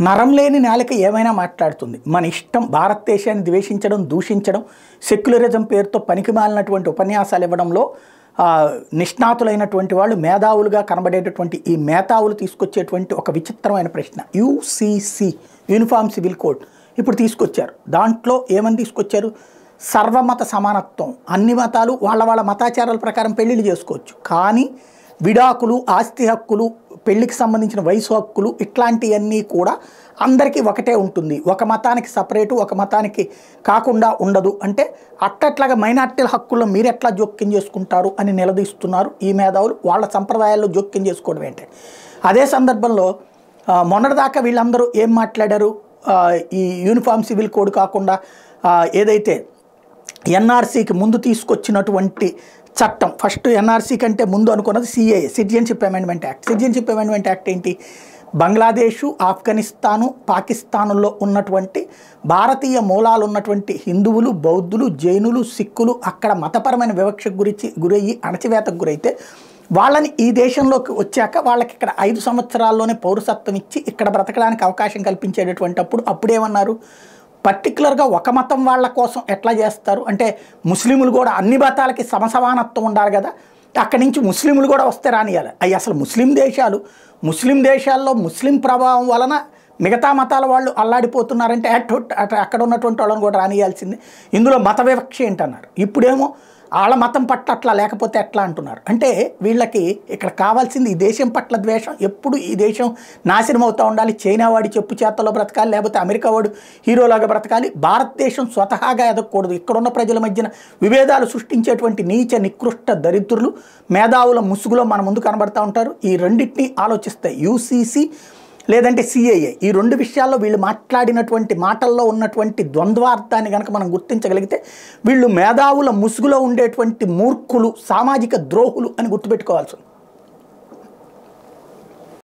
నరం లేని నేలకి ఏమైనా మాట్లాడుతుంది. మన ఇష్టం భారతదేశాన్ని ద్వేషించడం, దూషించడం, సెక్యులరిజం పేరుతో పనికిమాలినటువంటి ఉపన్యాసాలు ఇవ్వడంలో నిష్ణాతులైనటువంటి వాళ్ళు మేధావులుగా కనబడేటటువంటి ఈ మేధావులు తీసుకొచ్చేటువంటి ఒక విచిత్రమైన ప్రశ్న. యూసీసీ యూనిఫామ్ సివిల్ కోడ్ ఇప్పుడు తీసుకొచ్చారు. దాంట్లో ఏమని తీసుకొచ్చారు? సర్వమత సమానత్వం, అన్ని మతాలు వాళ్ళ మతాచారాల ప్రకారం పెళ్ళిళ్ళు చేసుకోవచ్చు, కానీ విడాకులు, ఆస్తి హక్కులు, పెళ్లికి సంబంధించిన వయసు హక్కులు ఇట్లాంటివన్నీ కూడా అందరికీ ఒకటే ఉంటుంది. ఒక మతానికి సపరేటు, ఒక మతానికి కాకుండా ఉండదు. అంటే అట్టట్లాగా మైనార్టీల హక్కుల్లో మీరు ఎట్లా జోక్యం చేసుకుంటారు అని నిలదీస్తున్నారు ఈ మేధావులు. వాళ్ళ సంప్రదాయాల్లో జోక్యం చేసుకోవడం ఏంటి? అదే సందర్భంలో మొన్నటిదాకా వీళ్ళందరూ ఏం మాట్లాడారు? ఈ యూనిఫామ్ సివిల్ కోడ్ కాకుండా ఏదైతే ఎన్ఆర్సీకి ముందు తీసుకొచ్చినటువంటి చట్టం, ఫస్ట్ ఎన్ఆర్సీ కంటే ముందు అనుకున్నది CAA, citizenship amendment act. Citizenship amendment act ఏంటి? బంగ్లాదేశు, ఆఫ్ఘనిస్తాను, పాకిస్తానుల్లో ఉన్నటువంటి భారతీయ మూలాలు ఉన్నటువంటి హిందువులు, బౌద్ధులు, జైనులు, సిక్కులు అక్కడ మతపరమైన వివక్షకు గురయ్యి అణచివేతకు గురైతే వాళ్ళని ఈ దేశంలోకి వచ్చాక వాళ్ళకి ఇక్కడ 5 సంవత్సరాల్లోనే పౌరసత్వం ఇచ్చి ఇక్కడ బ్రతకడానికి అవకాశం కల్పించేటటువంటి అప్పుడేమన్నారు? పర్టికులర్గా ఒక మతం వాళ్ళ కోసం ఎట్లా చేస్తారు అంటే ముస్లింలు కూడా అన్ని మతాలకి సమసమానత్వం ఉండాలి కదా, అక్కడి నుంచి ముస్లింలు కూడా వస్తే రానియాలి. అవి అసలు ముస్లిం దేశాల్లో ముస్లిం ప్రభావం వలన మిగతా మతాల వాళ్ళు అల్లాడిపోతున్నారంటే అక్కడ ఉన్నటువంటి వాళ్ళని కూడా రానియాల్సిందే. ఇందులో మత వివక్ష ఏంటన్నారు. ఇప్పుడేమో వాళ్ళ మతం పట్ల అట్లా లేకపోతే ఎట్లా అంటున్నారు. అంటే వీళ్ళకి ఇక్కడ కావాల్సింది ఈ దేశం పట్ల ద్వేషం, ఎప్పుడు ఈ దేశం నాశనం అవుతూ ఉండాలి, చైనా వాడి చెప్పు చేతల్లో బ్రతకాలి, లేకపోతే అమెరికా వాడు హీరోలాగా బ్రతకాలి, భారతదేశం స్వతహాగా ఎదగకూడదు. ఇక్కడున్న ప్రజల మధ్యన విభేదాలు సృష్టించేటువంటి నీచ నికృష్ట దరిద్రులు మేధావుల ముసుగులో మన ముందు కనబడతా ఉంటారు. ఈ రెండింటినీ ఆలోచిస్తాయి యూసీసీ లేదంటే సిఏఏ. ఈ 2 విషయాల్లో వీళ్ళు మాట్లాడినటువంటి మాటల్లో ఉన్నటువంటి ద్వంద్వార్థాన్ని కనుక మనం గుర్తించగలిగితే వీళ్ళు మేధావుల ముసుగులో ఉండేటువంటి మూర్ఖులు, సామాజిక ద్రోహులు అని గుర్తుపెట్టుకోవాల్సి ఉంది.